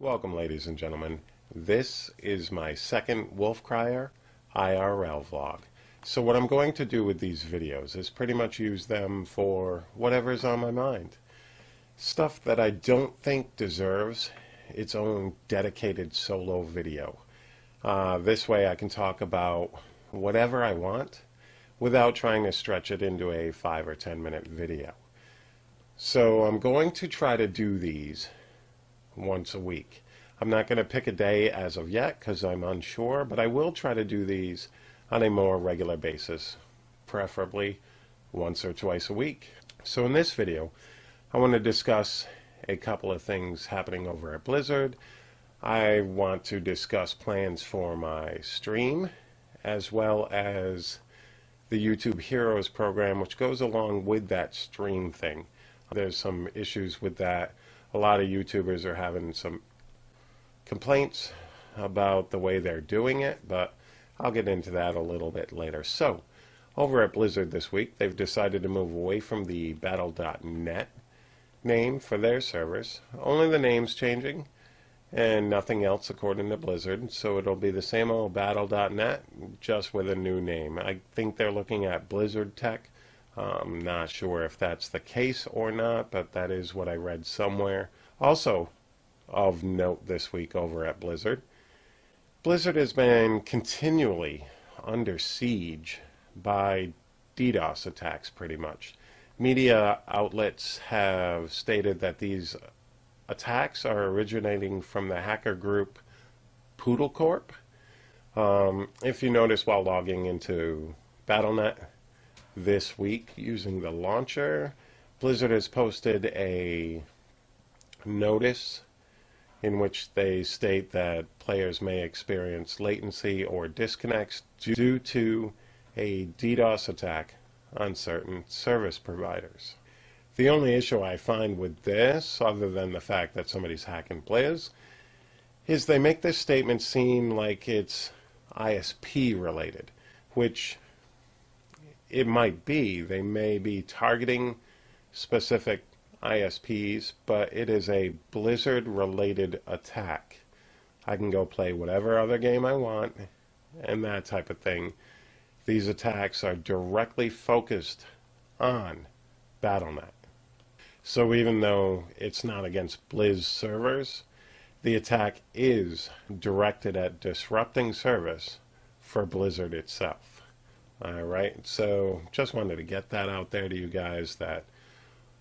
Welcome, ladies and gentlemen. This is my second WolfCryer IRL vlog. So what I'm going to do with these videos is pretty much use them for whatever's on my mind. Stuff that I don't think deserves its own dedicated solo video. This way I can talk about whatever I want without trying to stretch it into a 5 or 10 minute video. So I'm going to try to do these once a week. I'm not going to pick a day as of yet because I'm unsure, but I will try to do these on a more regular basis, preferably once or twice a week. So in this video, I want to discuss a couple of things happening over at Blizzard. I want to discuss plans for my stream, as well as the YouTube Heroes program, which goes along with that stream thing. There's some issues with that. A lot of YouTubers are having some complaints about the way they're doing it, but I'll get into that a little bit later. So, over at Blizzard this week, they've decided to move away from the battlenet name for their servers. Only the name's changing, and nothing else according to Blizzard. So it'll be the same old battle.net, just with a new name. I think they're looking at Blizzard Tech. I'm not sure if that's the case or not, but that is what I read somewhere. Also, of note this week over at Blizzard, Blizzard has been continually under siege by DDoS attacks, pretty much. Media outlets have stated that these attacks are originating from the hacker group Poodle Corp. If you notice while logging into Battlenet this week using the launcher, Blizzard has posted a notice in which they state that players may experience latency or disconnects due to a DDoS attack on certain service providers. The only issue I find with this, other than the fact that somebody's hacking Blizz, is they make this statement seem like it's ISP related, which it might be. They may be targeting specific ISPs, but it is a Blizzard-related attack. I can go play whatever other game I want and that type of thing. These attacks are directly focused on Battle.net. So even though it's not against Blizz servers, the attack is directed at disrupting service for Blizzard itself. Alright, so just wanted to get that out there to you guys that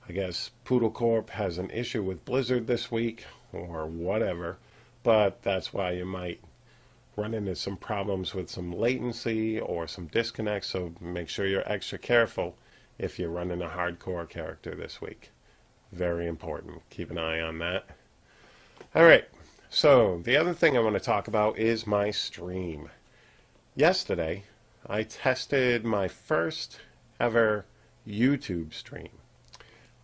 I guess Poodle Corp has an issue with Blizzard this week or whatever, but that's why you might run into some problems with some latency or some disconnects, so make sure you're extra careful if you're running a hardcore character this week. Very important. Keep an eye on that. Alright, so the other thing I want to talk about is my stream. Yesterday, I tested my first ever YouTube stream.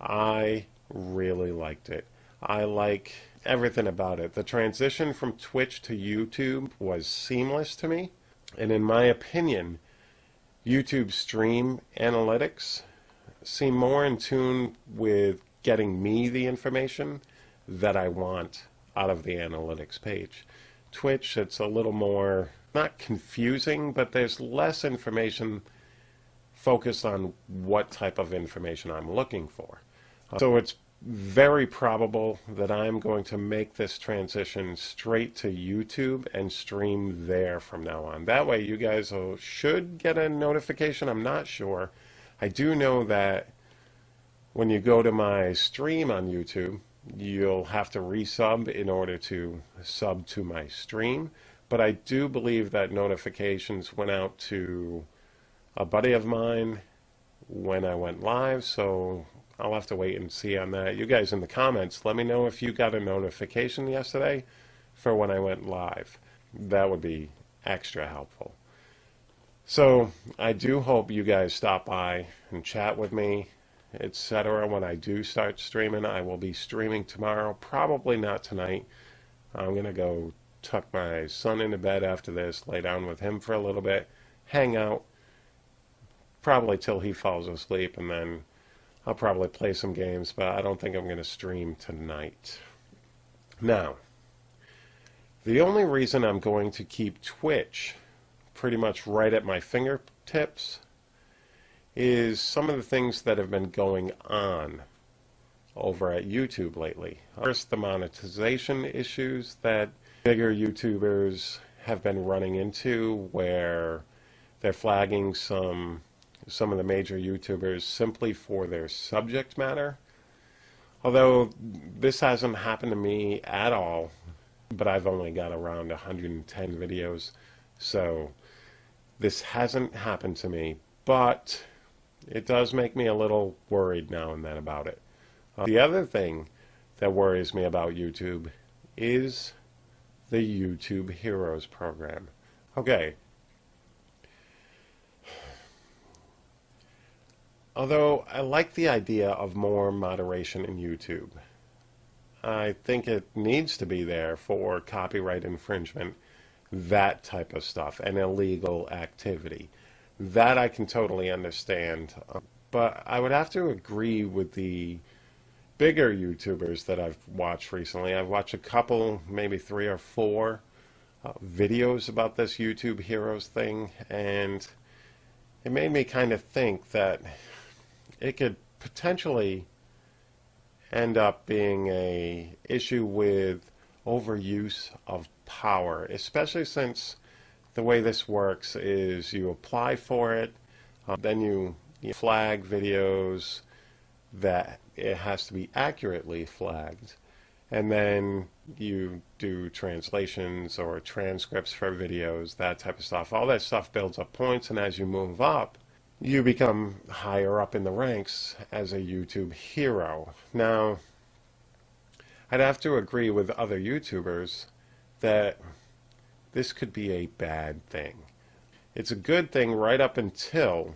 I really liked it. I like everything about it. The transition from Twitch to YouTube was seamless to me. And in my opinion, YouTube stream analytics seem more in tune with getting me the information that I want out of the analytics page. Twitch, it's a little more, not confusing, but there's less information focused on what type of information I'm looking for. So it's very probable that I'm going to make this transition straight to YouTube and stream there from now on. That way you guys should get a notification. I'm not sure. I do know that when you go to my stream on YouTube, you'll have to resub in order to sub to my stream. But I do believe that notifications went out to a buddy of mine when I went live, so I'll have to wait and see on that. You guys in the comments, let me know if you got a notification yesterday for when I went live. That would be extra helpful. So I do hope you guys stop by and chat with me, etc. When I do start streaming. I will be streaming tomorrow, probably not tonight. I'm going to go tuck my son into bed after this, lay down with him for a little bit, hang out, probably till he falls asleep, and then I'll probably play some games, but I don't think I'm going to stream tonight. Now, The only reason I'm going to keep Twitch pretty much right at my fingertips is some of the things that have been going on over at YouTube lately. First, the monetization issues that bigger YouTubers have been running into, where they're flagging some of the major YouTubers simply for their subject matter. Although this hasn't happened to me at all, but I've only got around 110 videos, so this hasn't happened to me, but it does make me a little worried now and then about it. The other thing that worries me about YouTube is the YouTube Heroes program. Okay. Although I like the idea of more moderation in YouTube, I think it needs to be there for copyright infringement, that type of stuff, and illegal activity. That I can totally understand. But I would have to agree with the bigger YouTubers that I've watched recently. I've watched a couple, maybe 3 or 4 videos about this YouTube Heroes thing, and it made me kind of think that it could potentially end up being a issue with overuse of power, especially since the way this works is you apply for it, then you flag videos that it has to be accurately flagged, and then you do translations or transcripts for videos, that type of stuff. All that stuff builds up points, and as you move up, you become higher up in the ranks as a YouTube hero. Now, I'd have to agree with other YouTubers that this could be a bad thing. It's a good thing right up until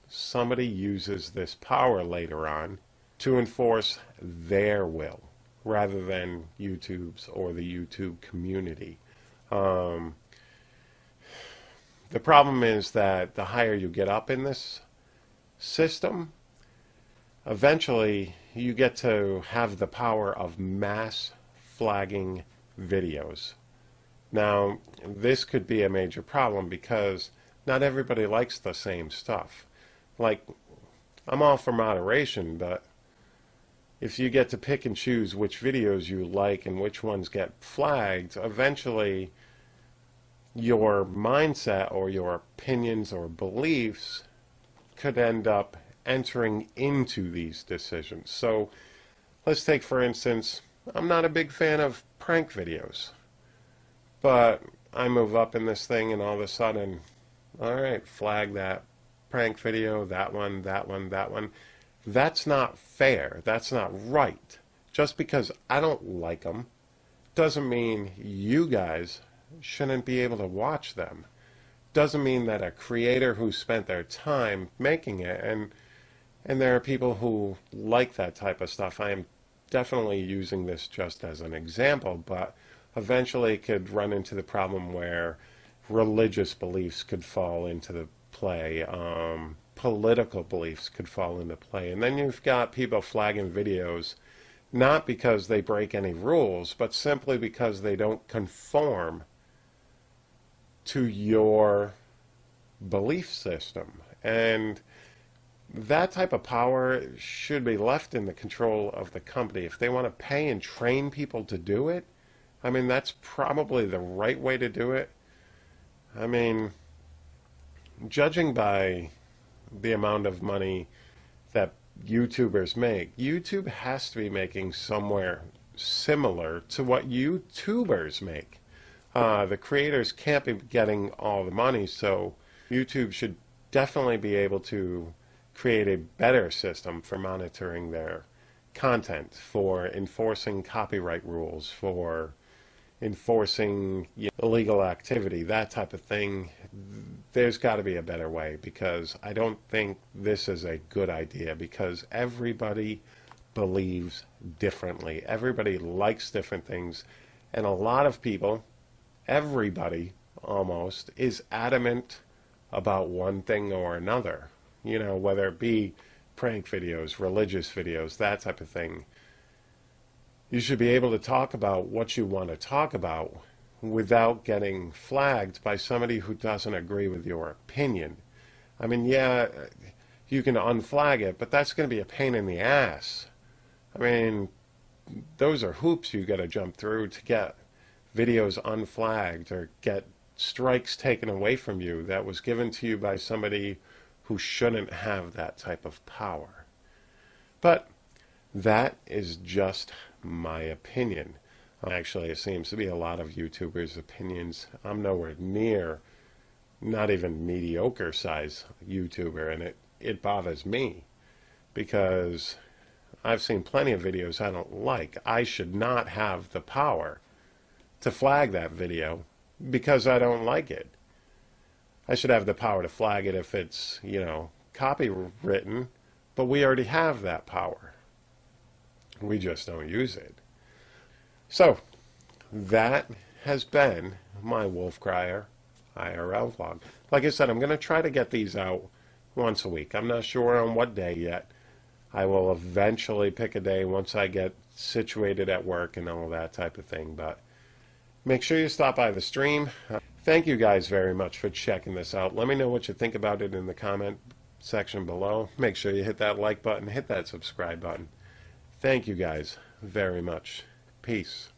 somebody uses this power later on to enforce their will rather than YouTube's or the YouTube community. The problem is that the higher you get up in this system, eventually you get to have the power of mass flagging videos. Now, this could be a major problem because not everybody likes the same stuff. Like, I'm all for moderation, but if you get to pick and choose which videos you like and which ones get flagged, eventually your mindset or your opinions or beliefs could end up entering into these decisions. So let's take, for instance, I'm not a big fan of prank videos, but I move up in this thing and all of a sudden, all right, flag that prank video, that one, that one, that one. That's not fair. That's not right. Just because I don't like them doesn't mean you guys shouldn't be able to watch them. Doesn't mean that a creator who spent their time making it, and there are people who like that type of stuff. I am definitely using this just as an example, but eventually it could run into the problem where religious beliefs could fall into the play, political beliefs could fall into play, and then you've got people flagging videos not because they break any rules, but simply because they don't conform to your belief system. And that type of power should be left in the control of the company. If they want to pay and train people to do it, I mean, that's probably the right way to do it. I mean, judging by the amount of money that YouTubers make, YouTube has to be making somewhere similar to what YouTubers make. The creators can't be getting all the money, so YouTube should definitely be able to create a better system for monitoring their content, for enforcing copyright rules, for enforcing illegal activity, that type of thing. There's got to be a better way, because I don't think this is a good idea, because everybody believes differently. Everybody likes different things, and a lot of people, everybody almost, is adamant about one thing or another. You know, whether it be prank videos, religious videos, that type of thing. You should be able to talk about what you want to talk about without getting flagged by somebody who doesn't agree with your opinion. I mean, yeah, you can unflag it, but that's going to be a pain in the ass. I mean, those are hoops you got to jump through to get videos unflagged or get strikes taken away from you that was given to you by somebody who shouldn't have that type of power. But that is just my opinion. Actually, it seems to be a lot of YouTubers' opinions. I'm nowhere near, not even mediocre size YouTuber, and it bothers me because I've seen plenty of videos I don't like. I should not have the power to flag that video because I don't like it. I should have the power to flag it if it's, copywritten, but we already have that power. We just don't use it. So, that has been my WolfCryer IRL vlog. Like I said, I'm going to try to get these out once a week. I'm not sure on what day yet. I will eventually pick a day once I get situated at work and all that type of thing. But make sure you stop by the stream. Thank you guys very much for checking this out. Let me know what you think about it in the comment section below. Make sure you hit that like button, hit that subscribe button. Thank you guys very much. Peace.